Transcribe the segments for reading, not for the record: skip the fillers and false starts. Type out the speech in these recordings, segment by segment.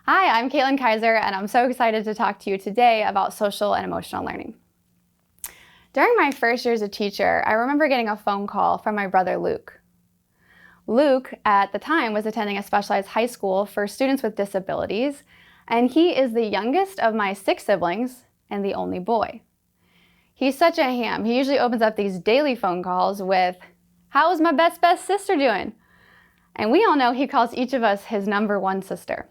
Hi, I'm Kaitlin Kizer, and I'm so excited to talk to you today about social and emotional learning. During my first year as a teacher, I remember getting a phone call from my brother Luke. Luke, at the time, was attending a specialized high school for students with disabilities, and he is the youngest of my 6 siblings and the only boy. He's such a ham. He usually opens up these daily phone calls with, "How is my best sister doing?" And we all know he calls each of us his number 1 sister.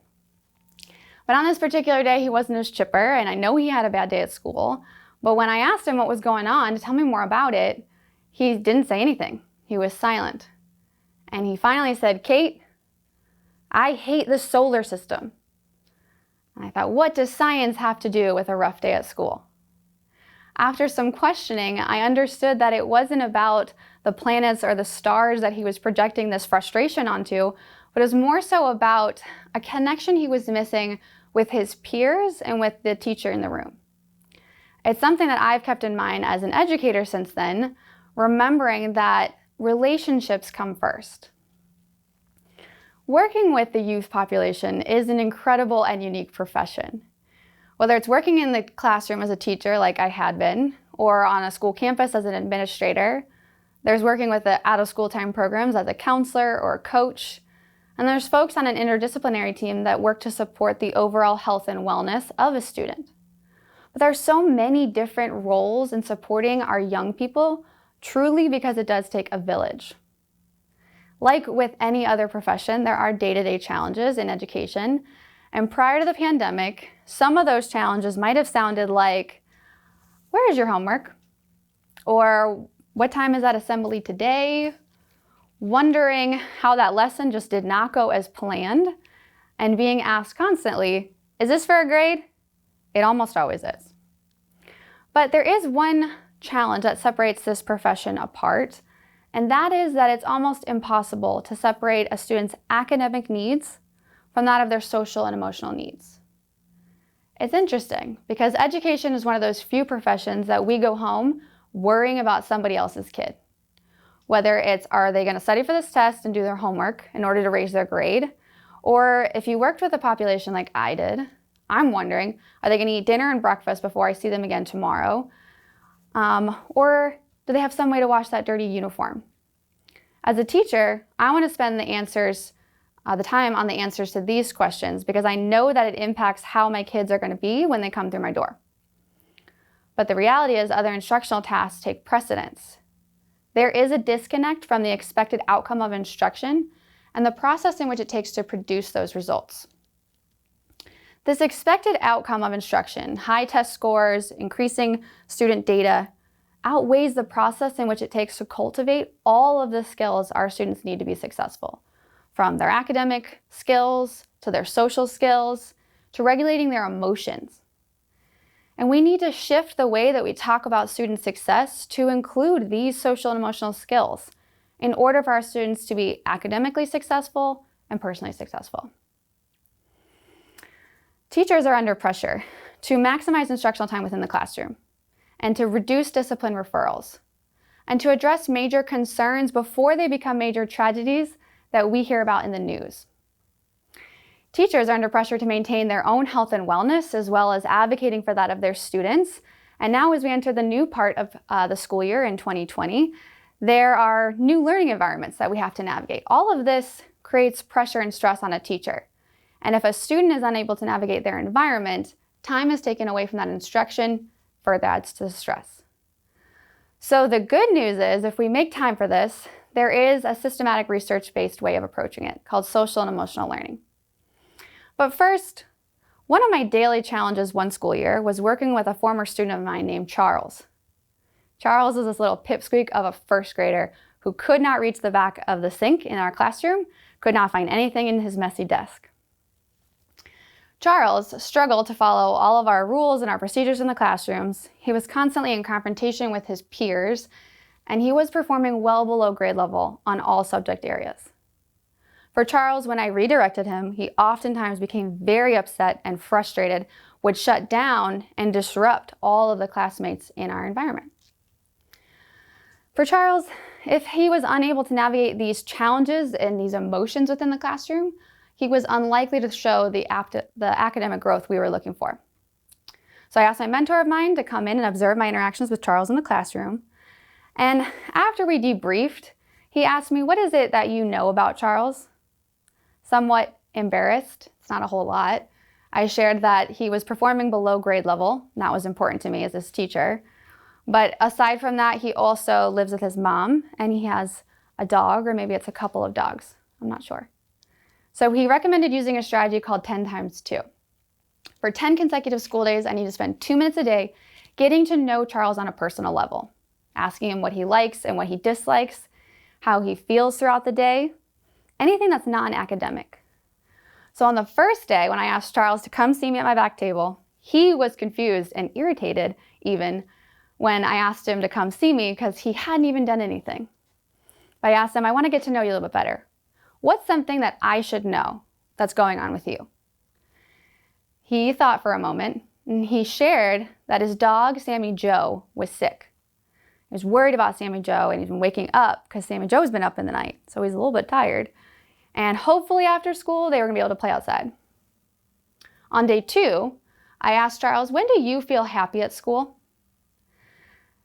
But on this particular day, he wasn't as chipper, and I know he had a bad day at school. But when I asked him what was going on to tell me more about it, he didn't say anything. He was silent. And he finally said, "Kate, I hate the solar system." And I thought, what does science have to do with a rough day at school? After some questioning, I understood that it wasn't about the planets or the stars that he was projecting this frustration onto, but it was more so about a connection he was missing with his peers and with the teacher in the room. It's something that I've kept in mind as an educator since then, remembering that relationships come first. Working with the youth population is an incredible and unique profession. Whether it's working in the classroom as a teacher like I had been, or on a school campus as an administrator, there's working with the out-of-school time programs as a counselor or a coach, and there's folks on an interdisciplinary team that work to support the overall health and wellness of a student. But there are so many different roles in supporting our young people, truly because it does take a village. Like with any other profession, there are day-to-day challenges in education, and prior to the pandemic, some of those challenges might have sounded like, "Where is your homework?" Or, "What time is that assembly today?" Wondering how that lesson just did not go as planned, and being asked constantly, "Is this for a grade?" It almost always is. But there is one challenge that separates this profession apart, and that is that it's almost impossible to separate a student's academic needs from that of their social and emotional needs. It's interesting because education is one of those few professions that we go home worrying about somebody else's kid. Whether it's, are they going to study for this test and do their homework in order to raise their grade? Or if you worked with a population like I did, I'm wondering, are they going to eat dinner and breakfast before I see them again tomorrow? Or do they have some way to wash that dirty uniform? As a teacher, I want to spend the time on the answers to these questions because I know that it impacts how my kids are going to be when they come through my door. But the reality is other instructional tasks take precedence. There is a disconnect from the expected outcome of instruction and the process in which it takes to produce those results. This expected outcome of instruction, high test scores, increasing student data, outweighs the process in which it takes to cultivate all of the skills our students need to be successful, from their academic skills to their social skills to regulating their emotions. And we need to shift the way that we talk about student success to include these social and emotional skills in order for our students to be academically successful and personally successful. Teachers are under pressure to maximize instructional time within the classroom and to reduce discipline referrals and to address major concerns before they become major tragedies that we hear about in the news. Teachers are under pressure to maintain their own health and wellness as well as advocating for that of their students. And now as we enter the new part of the school year in 2020, there are new learning environments that we have to navigate. All of this creates pressure and stress on a teacher. And if a student is unable to navigate their environment, time is taken away from that instruction, further adds to the stress. So the good news is if we make time for this, there is a systematic research-based way of approaching it called social and emotional learning. But first, one of my daily challenges one school year was working with a former student of mine named Charles. Charles is this little pipsqueak of a first grader who could not reach the back of the sink in our classroom, could not find anything in his messy desk. Charles struggled to follow all of our rules and our procedures in the classrooms. He was constantly in confrontation with his peers, and he was performing well below grade level on all subject areas. For Charles, when I redirected him, he oftentimes became very upset and frustrated, would shut down and disrupt all of the classmates in our environment. For Charles, if he was unable to navigate these challenges and these emotions within the classroom, he was unlikely to show the academic growth we were looking for. So I asked my mentor of mine to come in and observe my interactions with Charles in the classroom. And after we debriefed, he asked me, "What is it that you know about Charles?" Somewhat embarrassed, it's not a whole lot, I shared that he was performing below grade level, and that was important to me as his teacher. But aside from that, he also lives with his mom, and he has a dog, or maybe it's a couple of dogs, I'm not sure. So he recommended using a strategy called 10 times 2. For 10 consecutive school days, I need to spend 2 minutes a day getting to know Charles on a personal level, asking him what he likes and what he dislikes, how he feels throughout the day, anything that's non-academic. So on the first day, when I asked Charles to come see me at my back table, he was confused and irritated even when I asked him to come see me because he hadn't even done anything. But I asked him, "I want to get to know you a little bit better. What's something that I should know that's going on with you?" He thought for a moment, and he shared that his dog, Sammy Joe, was sick. He was worried about Sammy Joe, and he's been waking up because Sammy Joe's been up in the night, so he's a little bit tired. And hopefully after school, they were going to be able to play outside. On day 2, I asked Charles, "When do you feel happy at school?"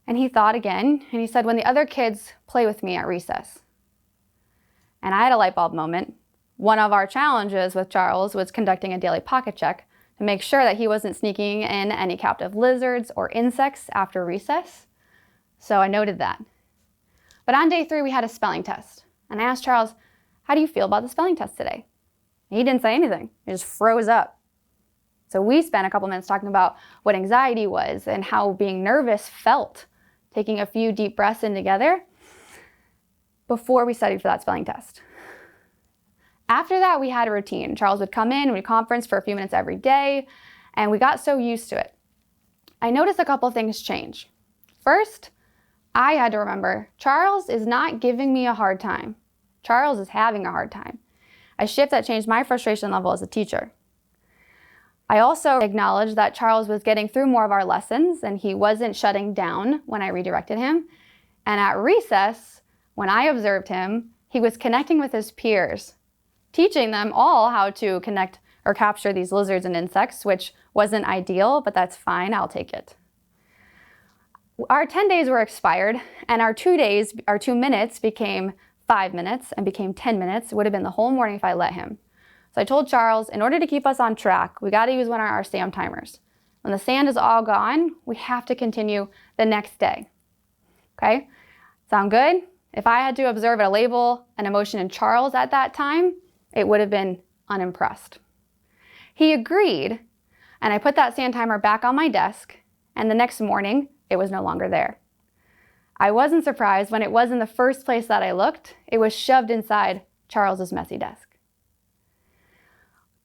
And he thought again, and he said, "When the other kids play with me at recess." And I had a light bulb moment. One of our challenges with Charles was conducting a daily pocket check to make sure that he wasn't sneaking in any captive lizards or insects after recess. So I noted that. But on day 3, we had a spelling test. And I asked Charles, "How do you feel about the spelling test today?" He didn't say anything. He just froze up. So we spent a couple minutes talking about what anxiety was and how being nervous felt, taking a few deep breaths in together before we studied for that spelling test. After that, we had a routine. Charles would come in, we'd conference for a few minutes every day, and we got so used to it. I noticed a couple things change. First, I had to remember, Charles is not giving me a hard time. Charles is having a hard time. A shift that changed my frustration level as a teacher. I also acknowledged that Charles was getting through more of our lessons and he wasn't shutting down when I redirected him. And at recess, when I observed him, he was connecting with his peers, teaching them all how to connect or capture these lizards and insects, which wasn't ideal, but that's fine, I'll take it. Our 10 days were expired, and our 2 minutes became 5 minutes and became 10 minutes. It would have been the whole morning if I let him. So I told Charles, in order to keep us on track, we got to use one of our SAM timers. When the sand is all gone, we have to continue the next day. Okay? Sound good? If I had to observe a label, an emotion in Charles at that time, it would have been unimpressed. He agreed, and I put that sand timer back on my desk, and the next morning, it was no longer there. I wasn't surprised when it was in the first place that I looked. It was shoved inside Charles's messy desk.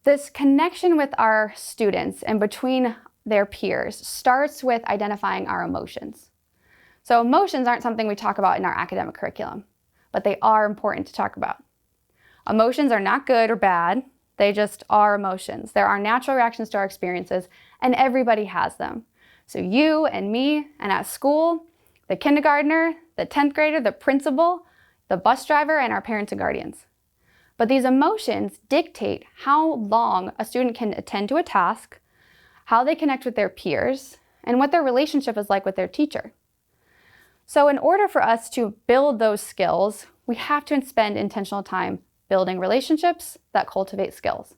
This connection with our students and between their peers starts with identifying our emotions. So emotions aren't something we talk about in our academic curriculum, but they are important to talk about. Emotions are not good or bad. They just are emotions. They're our natural reactions to our experiences, and everybody has them. So you and me, and at school, the kindergartner, the 10th grader, the principal, the bus driver, and our parents and guardians. But these emotions dictate how long a student can attend to a task, how they connect with their peers, and what their relationship is like with their teacher. So in order for us to build those skills, we have to spend intentional time building relationships that cultivate skills.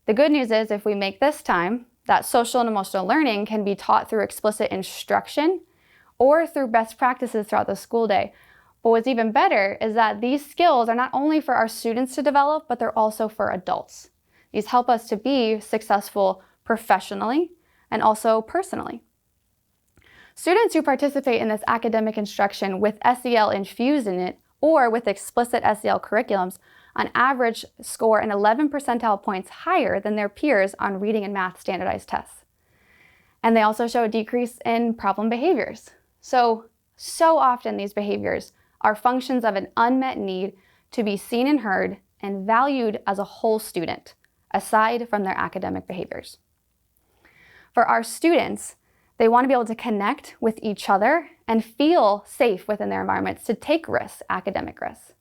The good news is if we make this time, that social and emotional learning can be taught through explicit instruction or through best practices throughout the school day. But what's even better is that these skills are not only for our students to develop, but they're also for adults. These help us to be successful professionally and also personally. Students who participate in this academic instruction with SEL infused in it or with explicit SEL curriculums on average score an 11 percentile points higher than their peers on reading and math standardized tests. And they also show a decrease in problem behaviors. So often these behaviors are functions of an unmet need to be seen and heard and valued as a whole student, aside from their academic behaviors. For our students, they want to be able to connect with each other and feel safe within their environments to take risks, academic risks.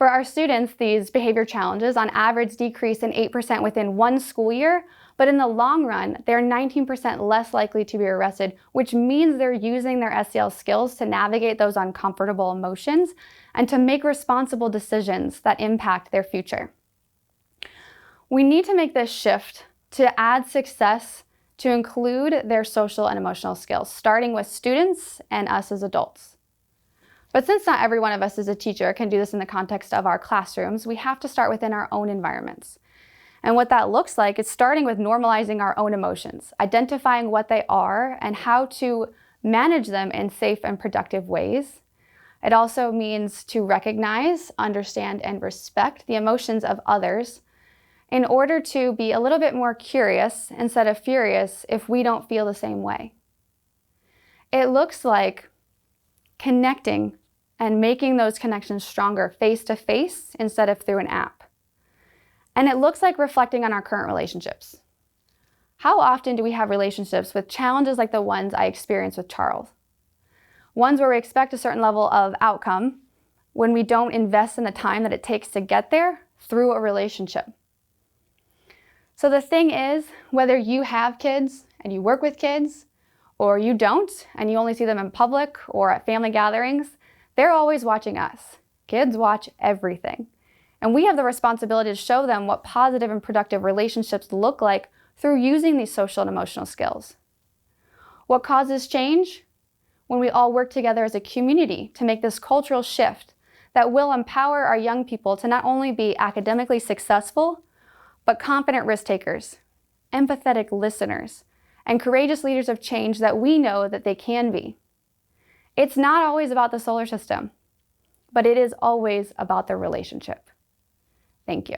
For our students, these behavior challenges on average decrease in 8% within one school year, but in the long run, they're 19% less likely to be arrested, which means they're using their SEL skills to navigate those uncomfortable emotions and to make responsible decisions that impact their future. We need to make this shift to add success to include their social and emotional skills, starting with students and us as adults. But since not every one of us as a teacher can do this in the context of our classrooms, we have to start within our own environments. And what that looks like is starting with normalizing our own emotions, identifying what they are and how to manage them in safe and productive ways. It also means to recognize, understand, and respect the emotions of others in order to be a little bit more curious instead of furious if we don't feel the same way. It looks like connecting and making those connections stronger face-to-face instead of through an app. And it looks like reflecting on our current relationships. How often do we have relationships with challenges like the ones I experienced with Charles? Ones where we expect a certain level of outcome when we don't invest in the time that it takes to get there through a relationship. So the thing is, whether you have kids and you work with kids, or you don't and you only see them in public or at family gatherings, they're always watching us. Kids watch everything. And we have the responsibility to show them what positive and productive relationships look like through using these social and emotional skills. What causes change? When we all work together as a community to make this cultural shift that will empower our young people to not only be academically successful, but confident risk takers, empathetic listeners, and courageous leaders of change that we know that they can be. It's not always about the solar system, but it is always about the relationship. Thank you.